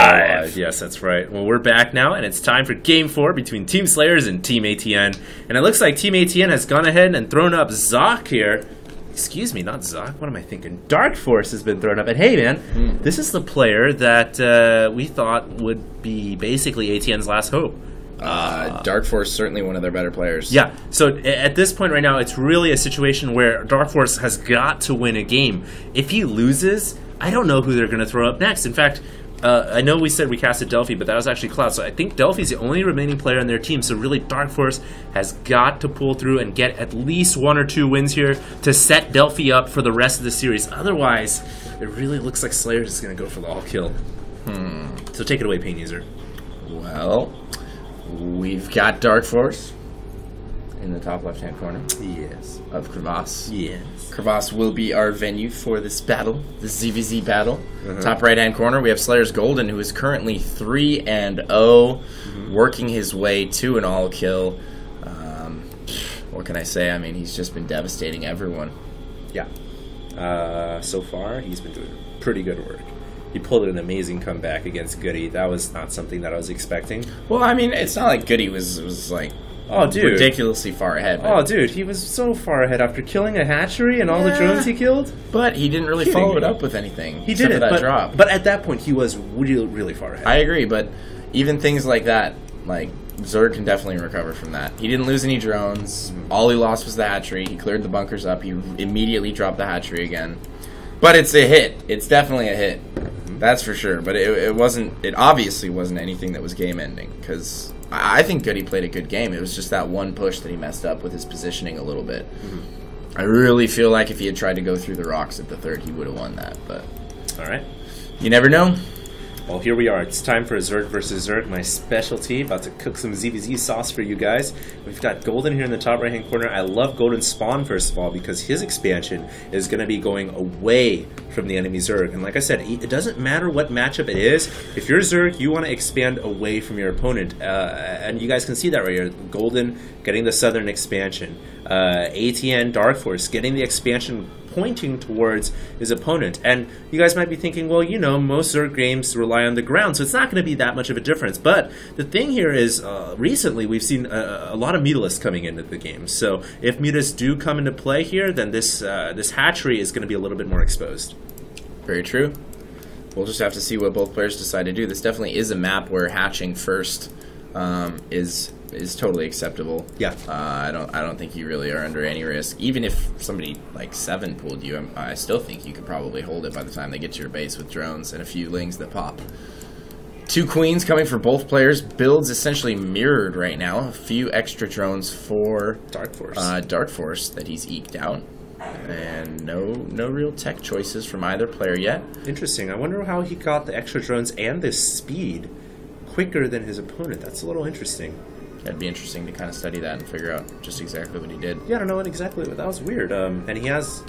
live. Yes, that's right. Well, we're back now, and it's time for Game 4 between Team SlayerS and Team ATN. And it looks like Team ATN has gone ahead and thrown up Zoc here. Excuse me, not Zoc. What am I thinking? Darkforce has been thrown up. And hey, man, this is the player that we thought would be basically ATN's last hope. Darkforce, certainly one of their better players. Yeah, so at this point right now, it's really a situation where Darkforce has got to win a game. If he loses, I don't know who they're going to throw up next. In fact, I know we said we casted Delphi, but that was actually Cloud. So I think Delphi's the only remaining player on their team. So really, Darkforce has got to pull through and get at least 1 or 2 wins here to set Delphi up for the rest of the series. Otherwise, it really looks like SlayerS is going to go for the all-kill. So take it away, Pain User. Well, we've got Darkforce in the top left-hand corner. Yes. Of Crevasse. Yes. Crevasse will be our venue for this battle, the ZVZ battle. Top right-hand corner, we have SlayerS Golden, who is currently 3-0, working his way to an all-kill. What can I say? I mean, he's just been devastating everyone. Yeah. So far, he's been doing pretty good work. He pulled an amazing comeback against Goody. That was not something that I was expecting. Well, I mean, it's not like Goody was like... Oh, dude. Ridiculously far ahead. Oh, dude, he was so far ahead after killing a hatchery and all the drones he killed. But he didn't really follow it up with anything. He didn't, that drop. But at that point, he was really, really far ahead. I agree, but even things like that, like, Zerg can definitely recover from that. He didn't lose any drones. All he lost was the hatchery. He cleared the bunkers up. He immediately dropped the hatchery again. But it's a hit. It's definitely a hit. That's for sure. But it wasn't... It obviously wasn't anything that was game-ending, because... I think Goody played a good game. It was just that one push that he messed up with his positioning a little bit. I really feel like if he had tried to go through the rocks at the third, he would have won that. But all right. You never know. Well, here we are. It's time for Zerg versus Zerg, my specialty. About to cook some ZVZ sauce for you guys. We've got Golden here in the top right-hand corner. I love Golden's spawn, first of all, because his expansion is going to be going away from the enemy Zerg. And like I said, it doesn't matter what matchup it is. If you're Zerg, you want to expand away from your opponent. And you guys can see that right here. Golden getting the southern expansion. ATN Darkforce getting the expansion pointing towards his opponent. And you guys might be thinking, well, you know, most Zerg games rely on the ground, so it's not going to be that much of a difference. But the thing here is, recently we've seen a lot of mutalisks coming into the game. So if mutalisks do come into play here, then this hatchery is going to be a little bit more exposed. Very true. We'll just have to see what both players decide to do. This definitely is a map where hatching first is totally acceptable. Yeah. I don't think you really are under any risk. Even if somebody like 7 pulled you, I still think you could probably hold it by the time they get to your base with drones and a few lings that pop. 2 queens coming for both players. Builds essentially mirrored right now. A few extra drones for Darkforce. Darkforce that he's eked out. And no real tech choices from either player yet. Interesting. I wonder how he got the extra drones and the speed quicker than his opponent. That's a little interesting. That'd be interesting to kind of study that and figure out just exactly what he did. Yeah, I don't know what exactly. That was weird. And he has...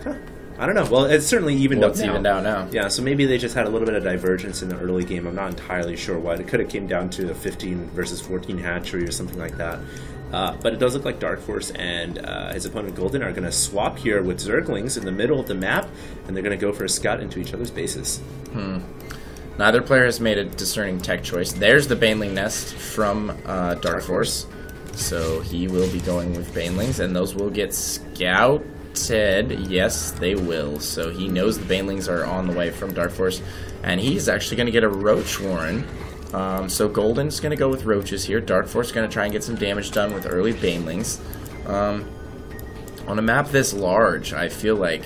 Huh, I don't know. Well, it's certainly evened up now. It's evened out now. Yeah, so maybe they just had a little bit of divergence in the early game. I'm not entirely sure what. It could have came down to a 15 versus 14 hatchery or something like that. But it does look like Darkforce and his opponent Golden are going to swap here with Zerglings in the middle of the map, and they're going to go for a scout into each other's bases. Neither player has made a discerning tech choice. There's the Baneling nest from Darkforce. So he will be going with Banelings, and those will get scouted. Yes, they will. So he knows the Banelings are on the way from Darkforce, and he's actually going to get a Roach Warren. So Golden's going to go with Roaches here. Darkforce is going to try and get some damage done with early Banelings. On a map this large, I feel like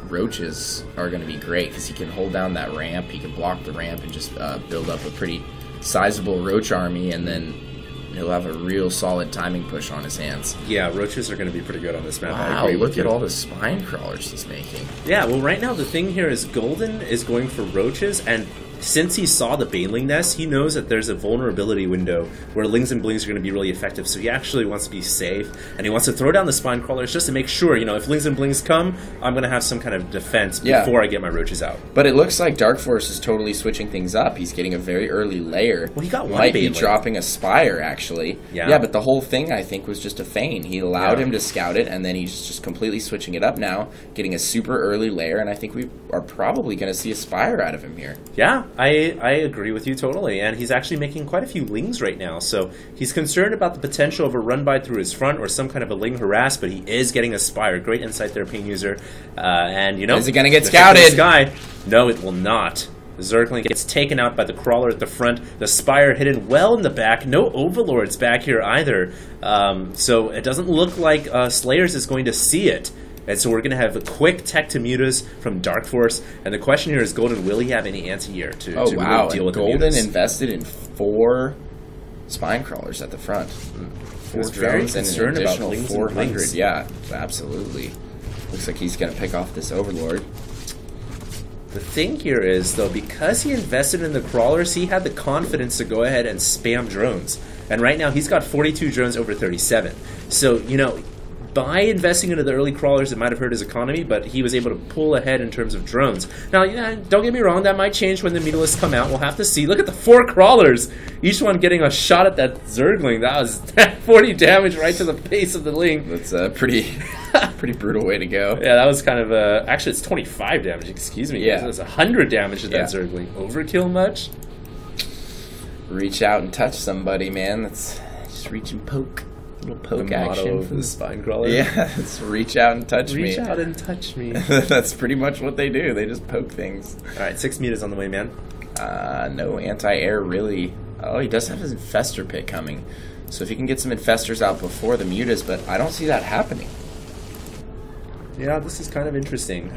Roaches are going to be great because he can hold down that ramp, he can block the ramp and just build up a pretty sizable Roach army, and then he'll have a real solid timing push on his hands. Yeah, Roaches are going to be pretty good on this map. Wow, look at all the spine crawlers he's making. Yeah, well right now the thing here is Golden is going for Roaches, and since he saw the Baneling nest, he knows that there's a vulnerability window where Lings and Blings are going to be really effective, so he actually wants to be safe, and he wants to throw down the Spine Crawlers just to make sure, you know, if Lings and Blings come, I'm going to have some kind of defense before I get my Roaches out. But it looks like Darkforce is totally switching things up. He's getting a very early layer. Well, he got one Might Baneling. be dropping a Spire, actually. Yeah, but the whole thing, I think, was just a feign. He allowed him to scout it, and then he's just completely switching it up now, getting a super early layer, and I think we are probably going to see a Spire out of him here. Yeah, I agree with you totally, and he's actually making quite a few lings right now, so he's concerned about the potential of a run-by through his front or some kind of a ling harass, but he is getting a Spire. Great insight there, Pain User. And, you know... Is it going to get scouted? No, it will not. The Zergling gets taken out by the Crawler at the front. The Spire hidden well in the back. No Overlords back here either. So it doesn't look like SlayerS is going to see it. And so we're going to have a quick tech to mutas from Darkforce. And the question here is, Golden, will he have any anti-air to really deal with the mutas? Golden invested in 4 spine crawlers at the front. 4 drones and an additional 400. Yeah, absolutely. Looks like he's going to pick off this Overlord. The thing here is, though, because he invested in the crawlers, he had the confidence to go ahead and spam drones. And right now, he's got 42 drones over 37. So, you know, by investing into the early crawlers, it might have hurt his economy, but he was able to pull ahead in terms of drones. Now, yeah, don't get me wrong, that might change when the mutalisks come out. We'll have to see. Look at the 4 crawlers, each one getting a shot at that Zergling. That was 40 damage right to the face of the Ling. That's a pretty brutal way to go. Yeah, that was kind of actually, it's 25 damage, excuse me. Yeah. It was 100 damage to that Zergling. Overkill much? Reach out and touch somebody, man. That's just reach and poke. Little poke action for the spine crawler. Yeah, it's reach out and touch me. Reach out and touch me. That's pretty much what they do. They just poke things. All right, 6 mutas on the way, man. No anti-air, really. Oh, he does have his infestor pit coming. So if he can get some infestors out before the mutas, but I don't see that happening. Yeah, this is kind of interesting.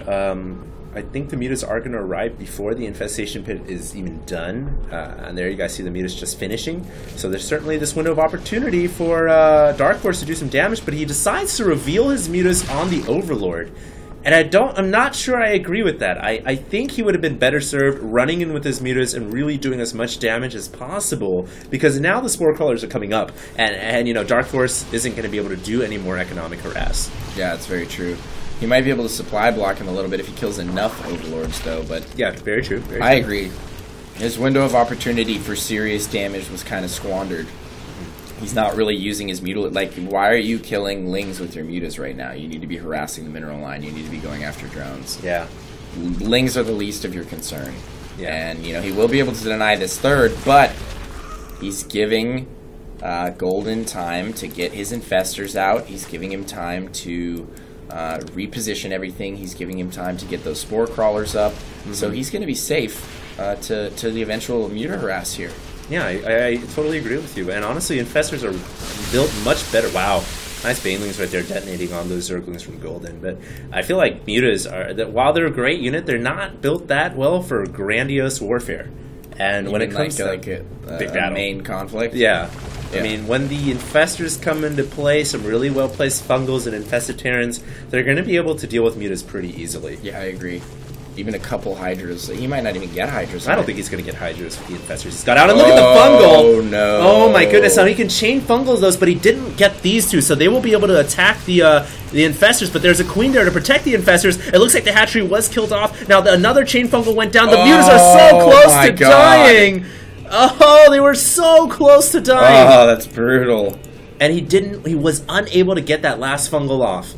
I think the mutas are going to arrive before the infestation pit is even done. And there you guys see the mutas just finishing. So there's certainly this window of opportunity for Darkforce to do some damage, but he decides to reveal his mutas on the Overlord. And I'm not sure I agree with that. I think he would have been better served running in with his mutas and really doing as much damage as possible, because now the Spore Crawlers are coming up, and you know, Darkforce isn't going to be able to do any more economic harass. Yeah, that's very true. He might be able to supply block him a little bit if he kills enough Overlords, though. But yeah, very true. Very I true. agree. His window of opportunity for serious damage was kind of squandered. He's not really using his mutal. Like, why are you killing lings with your mutas right now? You need to be harassing the mineral line. You need to be going after drones. Yeah. Lings are the least of your concern. Yeah. And, you know, he will be able to deny this third, but he's giving Golden time to get his infestors out. He's giving him time to reposition everything. He's giving him time to get those spore crawlers up. So he's going to be safe to the eventual muta harass here. Yeah, I totally agree with you. And honestly, infestors are built much better. Wow, nice banelings right there detonating on those Zerglings from Golden. But I feel like mutas are, that while they're a great unit, they're not built that well for grandiose warfare. And even when it comes like to big main conflict, yeah. I mean, when the infestors come into play, some really well-placed fungals and infested Terrans, they're going to be able to deal with mutas pretty easily. Yeah, I agree. Even a couple Hydras. He might not even get Hydras. I don't think he's going to get Hydras with the infestors. He's got out, and look at the fungal! Oh, no. Oh, my goodness. Now, he can chain fungals those, but he didn't get these two, so they will be able to attack the infestors, but there's a queen there to protect the infestors. It looks like the hatchery was killed off. Now, another chain fungal went down. The mutas are so close to dying! Oh, they were so close to dying! Oh, that's brutal. And he was unable to get that last fungal off.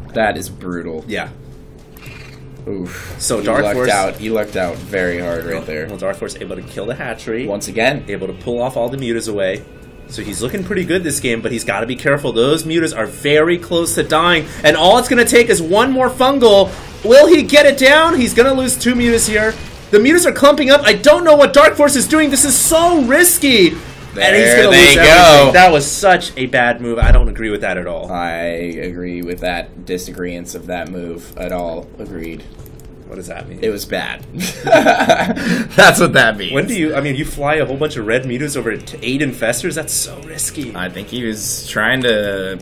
That is brutal. Yeah. Oof. So Darkforce... He lucked out very hard right there. Well, Darkforce able to kill the hatchery. Once again. Able to pull off all the mutas away. So he's looking pretty good this game, but he's got to be careful. Those mutas are very close to dying, and all it's going to take is one more fungal. Will he get it down? He's going to lose 2 mutas here. The mutas are clumping up. I don't know what Darkforce is doing. This is so risky. And he's going to lose everything. That was such a bad move. I don't agree with that at all. I agree with that disagreeance of that move at all. Agreed. What does that mean? It was bad. That's what that means. When do you... I mean, you fly a whole bunch of red mutas over to 8 infestors? That's so risky. I think he was trying to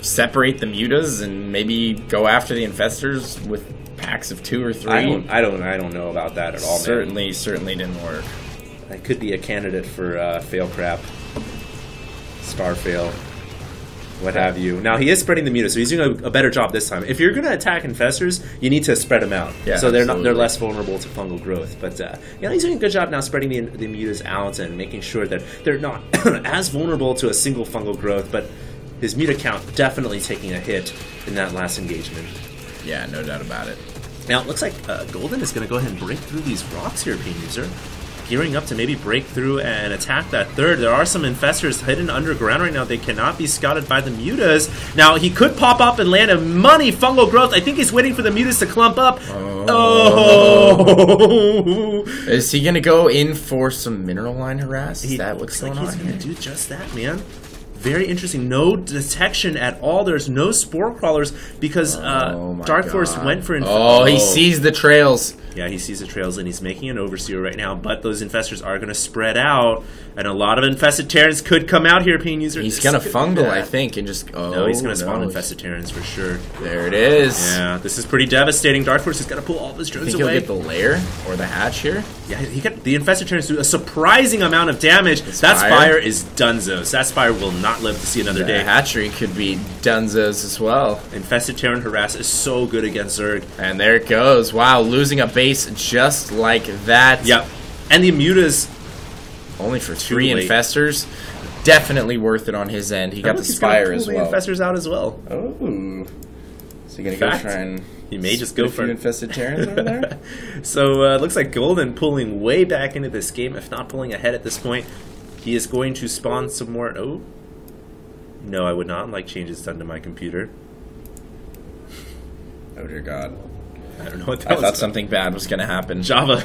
separate the mutas and maybe go after the infestors with packs of 2 or 3. I don't know about that at all, man. Certainly didn't work. That could be a candidate for fail crap, star fail, what have you. Now, he is spreading the mutas, so he's doing a better job this time. If you're going to attack infestors, you need to spread them out, so they're less vulnerable to fungal growth. But yeah, he's doing a good job now spreading the mutas out and making sure that they're not as vulnerable to a single fungal growth. But his muta count definitely taking a hit in that last engagement. Yeah, no doubt about it. Now, it looks like Golden is going to go ahead and break through these rocks here, Pain User. Gearing up to maybe break through and attack that third. There are some infestors hidden underground right now. They cannot be scouted by the mutas. Now, he could pop up and land a money fungal growth. I think he's waiting for the mutas to clump up. Oh! Is he going to go in for some mineral line harass? Is that what's going on? He's going to do just that, man. Very interesting. No detection at all. There's no spore crawlers because Darkforce went for... Oh, he sees the trails. Yeah, he sees the trails and he's making an overseer right now, but those infestors are going to spread out, and a lot of infested Terrans could come out here, Pain User. He's going to fungal, I think, and just... no, he's going to spawn infested Terrans for sure. There it is. Yeah, this is pretty devastating. Darkforce has got to pull all of his drones away. He'll get the lair or the hatch here? Yeah, he got the infested Terrans do a surprising amount of damage. That Spire is dunzos. That Spire will not live to see another day. The hatchery could be dunzos as well. Infested Terran harass is so good against Zerg. And there it goes. Wow, losing a base just like that. Yep. And the mutas... only for 3 infestors. Definitely worth it on his end. He got the Spire as well. The infestors out as well. Oh. So you're going to go try and... he may just go for infested Terrans over there? So it looks like Golden pulling way back into this game, if not pulling ahead at this point. He is going to spawn some more... oh. No, I would not like changes done to my computer. Oh dear God. I don't know what that was. I thought something bad was going to happen. Java.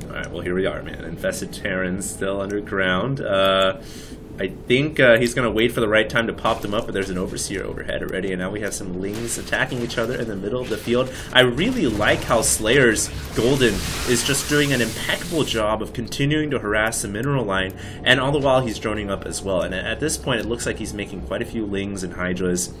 Alright, well here we are, man. Infested Terrans still underground. I think he's going to wait for the right time to pop them up, but there's an Overseer overhead already, and now we have some Lings attacking each other in the middle of the field. I really like how SlayerS Golden is just doing an impeccable job of continuing to harass the mineral line, and all the while he's droning up as well. And at this point, it looks like he's making quite a few Lings and Hydras.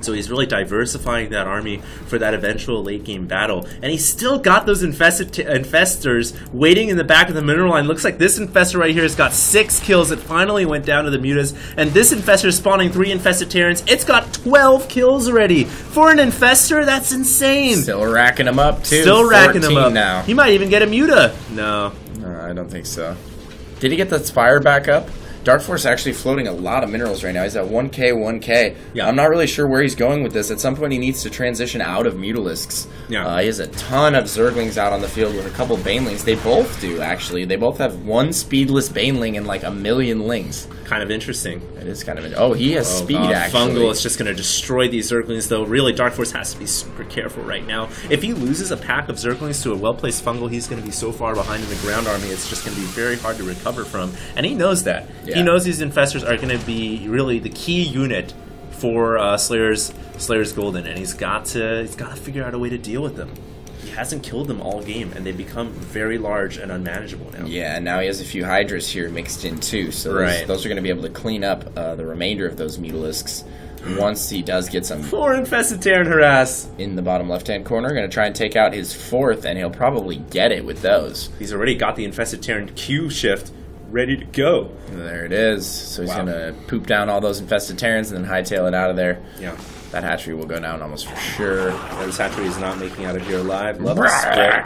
So he's really diversifying that army for that eventual late game battle. And he's still got those infestors waiting in the back of the mineral line. Looks like this infestor right here has got 6 kills. It finally went down to the mutas. And this infestor is spawning 3 infested Terrans. It's got 12 kills already. For an infestor, that's insane. Still racking them up too. Still racking them up. Now. He might even get a muta. No. I don't think so. Did he get that Spire back up? Darkforce actually floating a lot of minerals right now. He's at 1K, 1K. Yeah. I'm not really sure where he's going with this. At some point, he needs to transition out of Mutalisks. Yeah. He has a ton of Zerglings out on the field with a couple Banelings. They both do, actually. They both have 1 speedless Baneling and like 1,000,000 Lings. Kind of interesting. It is kind of... oh, he has speed, actually. Fungal is just going to destroy these Zerglings, though. Really, Darkforce has to be super careful right now. If he loses a pack of Zerglings to a well-placed Fungal, he's going to be so far behind in the ground army, it's just going to be very hard to recover from. And he knows that. Yeah. He knows these infestors are going to be really the key unit for SlayerS Golden, and he's got to figure out a way to deal with them. He hasn't killed them all game, and they've become very large and unmanageable now. Yeah, and now he has a few Hydras here mixed in too, so those are going to be able to clean up the remainder of those Mutalisks once he does get some... 4 infested Terran harass! In the bottom left-hand corner, going to try and take out his 4th, and he'll probably get it with those. He's already got the infested Terran Q shift ready to go. There it is. So he's going to poop down all those infested Terrans and then hightail it out of there. Yeah. That hatchery will go down almost for sure. This hatchery is not making out of here alive. Love the spread.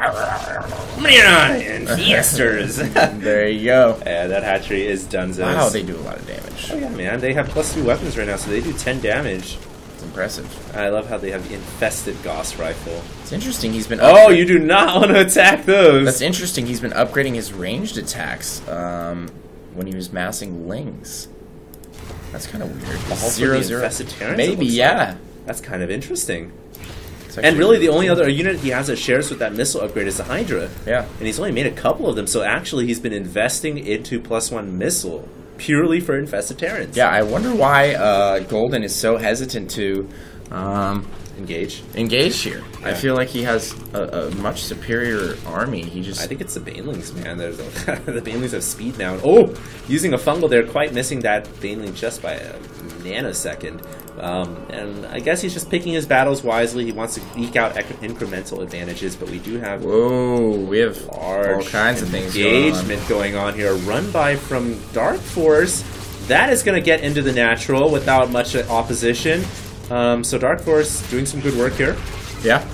Infestors. There you go. Yeah, that hatchery is done. Wow, they do a lot of damage. Oh yeah, man. They have +2 weapons right now, so they do 10 damage. It's impressive. I love how they have the infested Gauss rifle. It's interesting. He's been... oh, you do not want to attack those. That's interesting. He's been upgrading his ranged attacks when he was massing Lings. That's kind of weird. 0/0. Maybe, yeah. Like. That's kind of interesting. And really, the only other unit he has that shares with that missile upgrade is the Hydra. Yeah. And he's only made a couple of them, so actually he's been investing into +1 missile purely for infested Terrans. Yeah, I wonder why Golden is so hesitant to engage here. Yeah. I feel like he has a much superior army. I think it's the Banelings, man. The Banelings have speed now. Oh, using a fungal there, quite missing that Baneling just by a nanosecond. And I guess he's just picking his battles wisely. He wants to eke out incremental advantages, but we do have... whoa, we have all kinds of things going on here. A run by from Darkforce. That is going to get into the natural without much opposition. So Darkforce doing some good work here. Yeah.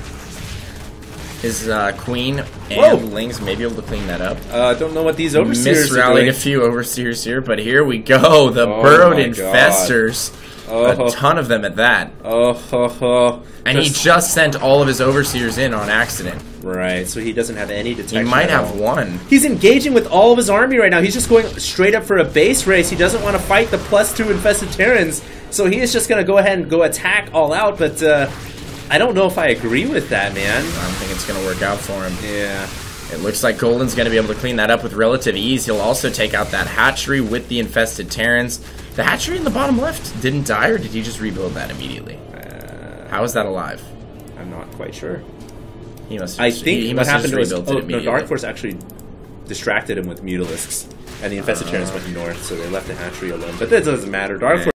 His Queen Whoa! and Lings may be able to clean that up. Don't know what these overseers are Misrallied doing. a few overseers here, but here we go. The burrowed infestors. A ton of them at that. And he just sent all of his overseers in on accident. Right, so he doesn't have any detection. He might at have all. one. He's engaging with all of his army right now. He's just going straight up for a base race. He doesn't want to fight the +2 infested Terrans, so he is just going to go ahead and go attack all out, but I don't know if I agree with that, man. I don't think it's going to work out for him. Yeah. It looks like Golden's going to be able to clean that up with relative ease. He'll also take out that hatchery with the infested Terrans. The hatchery in the bottom left didn't die, or did he just rebuild that immediately? How is that alive? I'm not quite sure. He must. I think he what must have happened just was rebuilt it no, immediately. Darkforce actually distracted him with Mutalisks, and the infested Terrans went north, so they left the hatchery alone. But that doesn't matter. Darkforce